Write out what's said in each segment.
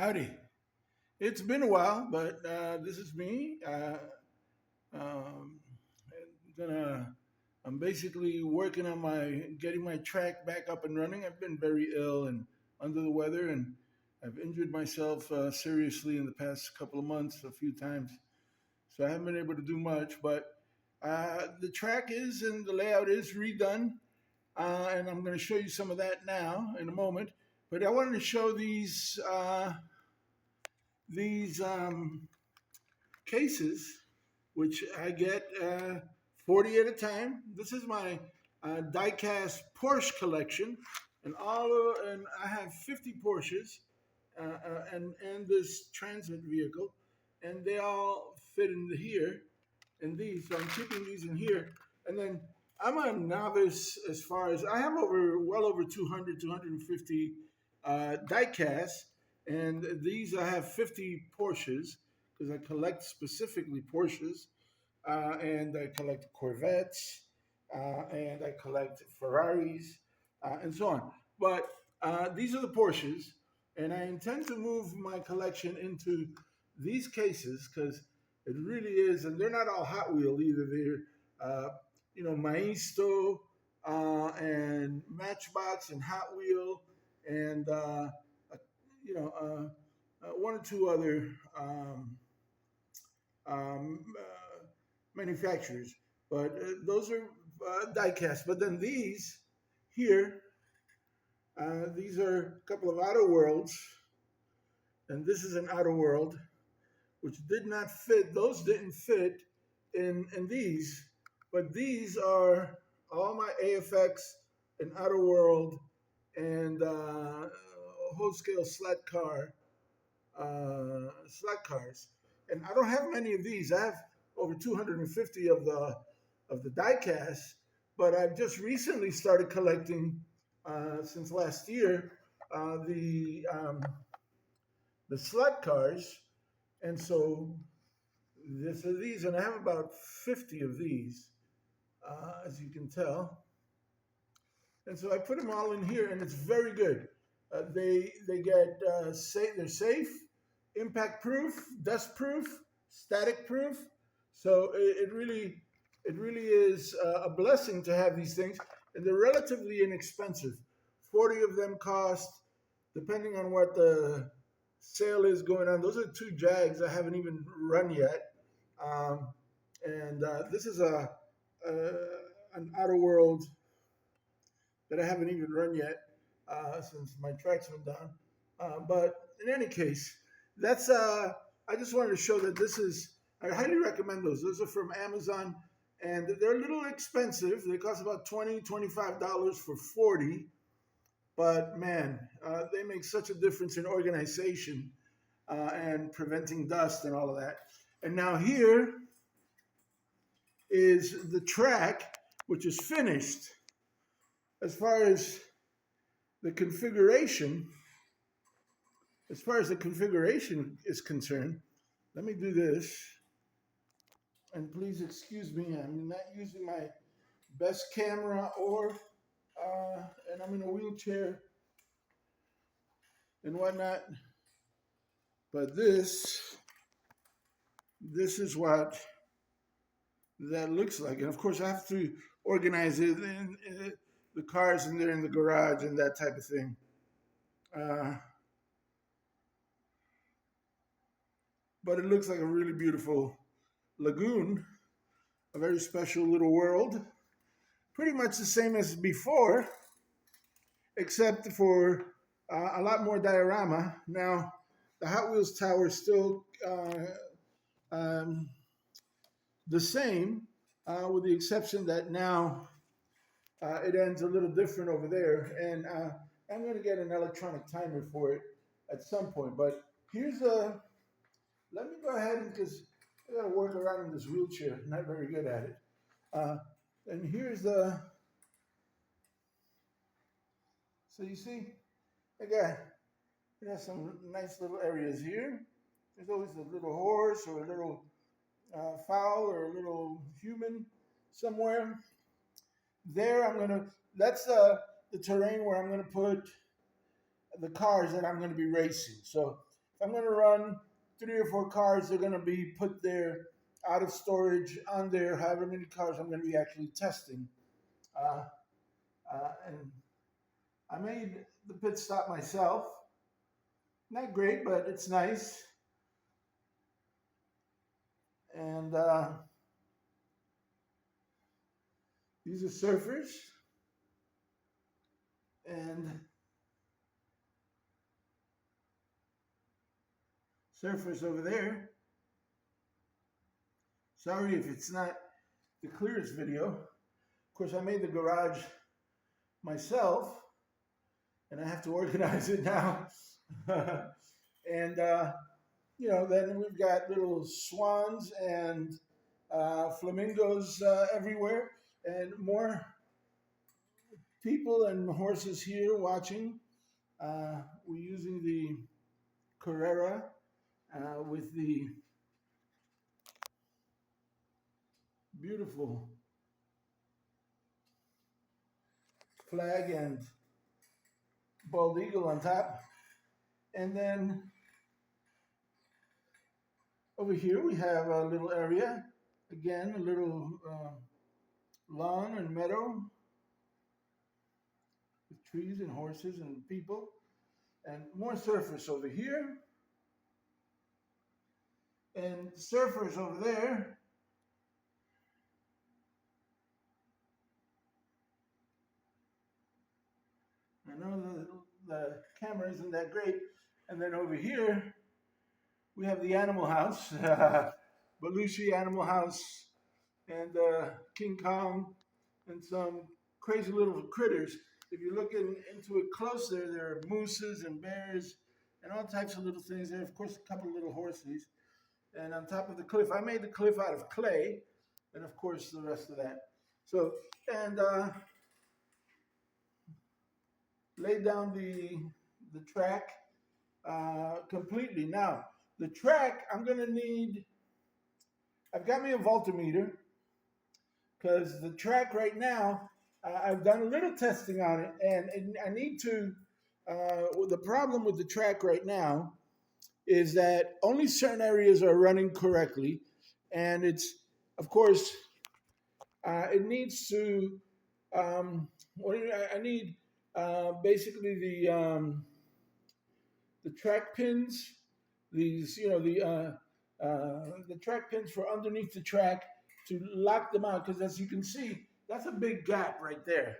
Howdy. It's been a while, but this is me. Um, gonna, I'm basically working on getting my track back up and running. I've been very ill and under the weather, and I've injured myself seriously in the past couple of months a few times. So I haven't been able to do much, but the track is and the layout is redone, and I'm going to show you some of that now in a moment. But I wanted to show these cases, which I get 40 at a time. This is my diecast Porsche collection, and I have 50 Porsches and this transit vehicle, and they all fit in here in these. So I'm keeping these in here, and then I'm a novice as far as I have well over 200, 250 diecasts, and these I have 50 Porsches because I collect specifically Porsches, and I collect Corvettes, and I collect Ferraris, and so on. But these are the Porsches, and I intend to move my collection into these cases because it really is, and they're not all Hot Wheel either. They're, Maisto and Matchbox and Hot Wheel, and one or two other manufacturers. But those are diecast. But then these here, these are a couple of Outer Worlds, and this is an Outer World, which did not fit. Those didn't fit in these, but these are all my AFX and Outer World and whole scale sled cars. And I don't have many of these. I have over 250 of the diecast, but I've just recently started collecting since last year uh, the um, the sled cars, and so this are these, and I have about 50 of these, as you can tell. And so I put them all in here, and it's very good. They get safe. They're safe, impact proof, dust proof, static proof. So it really is a blessing to have these things, and they're relatively inexpensive. 40 of them cost, depending on what the sale is going on. Those are two Jags I haven't even run yet, um, and this is a an Outer World that I haven't even run yet since my track's been done. But in any case, that's I just wanted to show that this is. I highly recommend those. Those are from Amazon, and they're a little expensive. They cost about $20, $25 for 40. But man, they make such a difference in organization and preventing dust and all of that. And now here is the track, which is finished. As far as the configuration, as far as the configuration is concerned, let me do this. And please excuse me, I'm not using my best camera and I'm in a wheelchair and whatnot. But this is what that looks like. And of course, I have to organize it in the cars in there in the garage and that type of thing. Uh, but it looks like a really beautiful lagoon, a very special little world. Pretty much the same as before, except for a lot more diorama. Now, the Hot Wheels tower is still um, the same, with the exception that now it ends a little different over there. And I'm going to get an electronic timer for it at some point. But here's let me go ahead because I got to work around in this wheelchair. I'm not very good at it. Uh, and here's so you see, I got some nice little areas here. There's always a little horse or a little fowl or a little human somewhere. There, that's the terrain where I'm gonna put the cars that I'm gonna be racing. So if I'm going to run 3 or 4 cars, they're going to be put there out of storage on there, however many cars I'm going to be actually testing. Uh, and I made the pit stop myself. Not great, but it's nice. And these are surfers. And surfers over there. Sorry if it's not the clearest video. Of course, I made the garage myself, and I have to organize it now. And then we've got little swans and flamingos everywhere, and more people and horses here watching. We're using the Carrera with the beautiful flag and bald eagle on top. And then over here we have a little area, again, a little lawn and meadow with trees and horses and people, and more surfers over here, and surfers over there. I know the camera isn't that great. And then over here, we have the animal house, Belushi Animal House, and King Kong, and some crazy little critters. If you look into it closer, there are mooses and bears and all types of little things there. Of course, a couple of little horses. And on top of the cliff, I made the cliff out of clay, and of course, the rest of that. So, and laid down the track completely. Now, the track, I'm going to need, I've got me a voltmeter, because the track right now, I've done a little testing on it, and I need to, the problem with the track right now is that only certain areas are running correctly, and it's, of course, it needs to, I need basically the track pins, these, the track pins for underneath the track to lock them out, because as you can see, that's a big gap right there.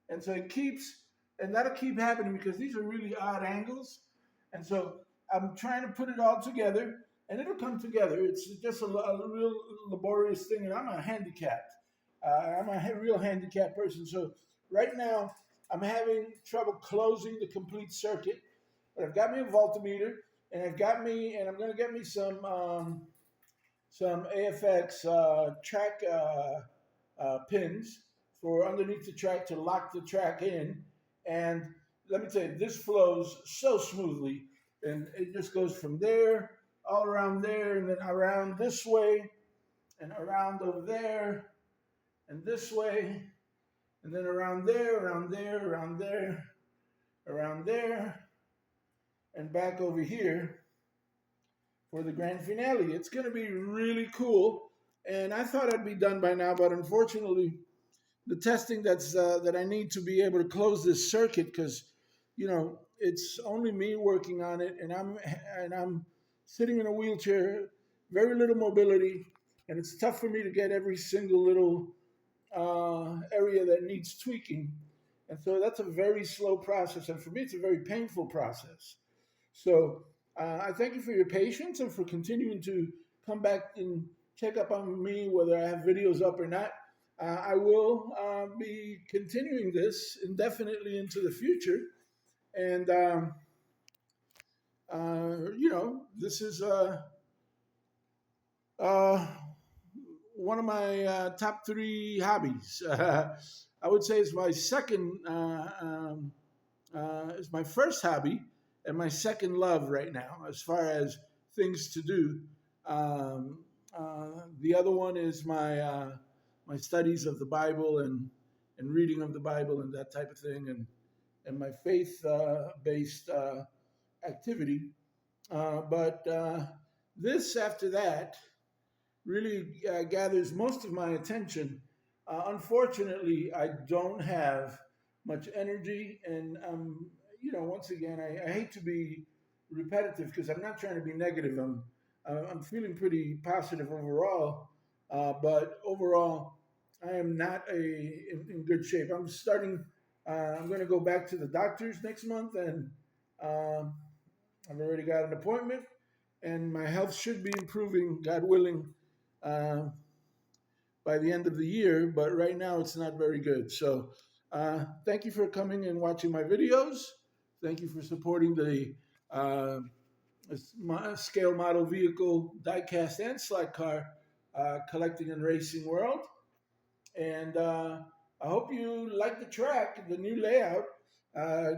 And so it keeps, and that'll keep happening because these are really odd angles. And so I'm trying to put it all together, and it'll come together. It's just a real laborious thing, and I'm a handicapped. I'm a real handicapped person. So right now, I'm having trouble closing the complete circuit. But I've got me a voltmeter, and I'm going to get me some AFX track pins for underneath the track to lock the track in. And let me tell you, this flows so smoothly, and it just goes from there, all around there, and then around this way, and around over there, and this way, and then around there, around there, around there, around there, and back over here for the grand finale. It's going to be really cool, and I thought I'd be done by now, but unfortunately, the testing that I need to be able to close this circuit, because it's only me working on it, and I'm sitting in a wheelchair, very little mobility, and it's tough for me to get every single little area that needs tweaking. And so that's a very slow process, and for me, it's a very painful process. So I thank you for your patience and for continuing to come back and check up on me, whether I have videos up or not. I will be continuing this indefinitely into the future. And, this is one of my top 3 hobbies. I would say it's my second, it's my first hobby and my second love right now, as far as things to do. The other one is my studies of the Bible and reading of the Bible and that type of thing, and my faith based activity. But this, after that, really gathers most of my attention. Unfortunately, I don't have much energy, and once again, I hate to be repetitive because I'm not trying to be negative. I'm feeling pretty positive overall, but overall, I am not in good shape. I'm starting. I'm going to go back to the doctors next month, and um I've already got an appointment, and my health should be improving, God willing, uh, by the end of the year. But right now, it's not very good. So, thank you for coming and watching my videos. Thank you for supporting the uh, scale model vehicle, diecast, and slot car collecting and racing world. And I hope you like the track, the new layout.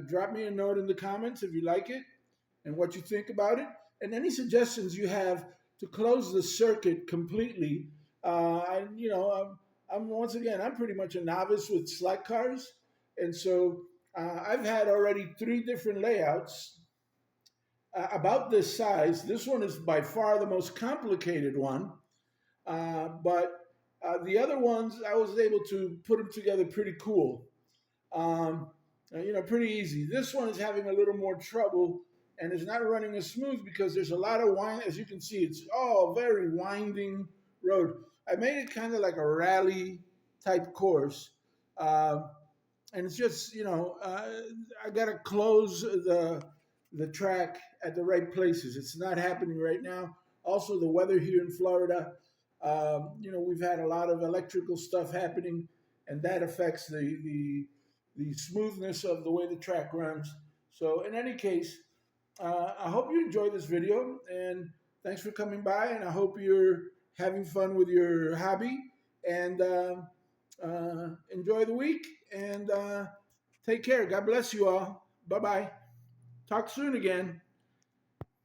Drop me a note in the comments if you like it and what you think about it, and any suggestions you have to close the circuit completely. I'm once again, I'm pretty much a novice with slot cars, and so I've had already three different layouts about this size. This one is by far the most complicated one, but the other ones I was able to put them together pretty cool. Um, Pretty easy. This one is having a little more trouble and is not running as smooth because there's a lot of wind. As you can see, it's all very winding road. I made it kind of like a rally type course. Um, and it's just I got to close the track at the right places. It's not happening right now. Also, the weather here in Florida, we've had a lot of electrical stuff happening, and that affects the smoothness of the way the track runs. So, in any case, I hope you enjoyed this video, and thanks for coming by. And I hope you're having fun with your hobby. And enjoy the week, and take care. God bless you all. Bye bye. Talk soon again.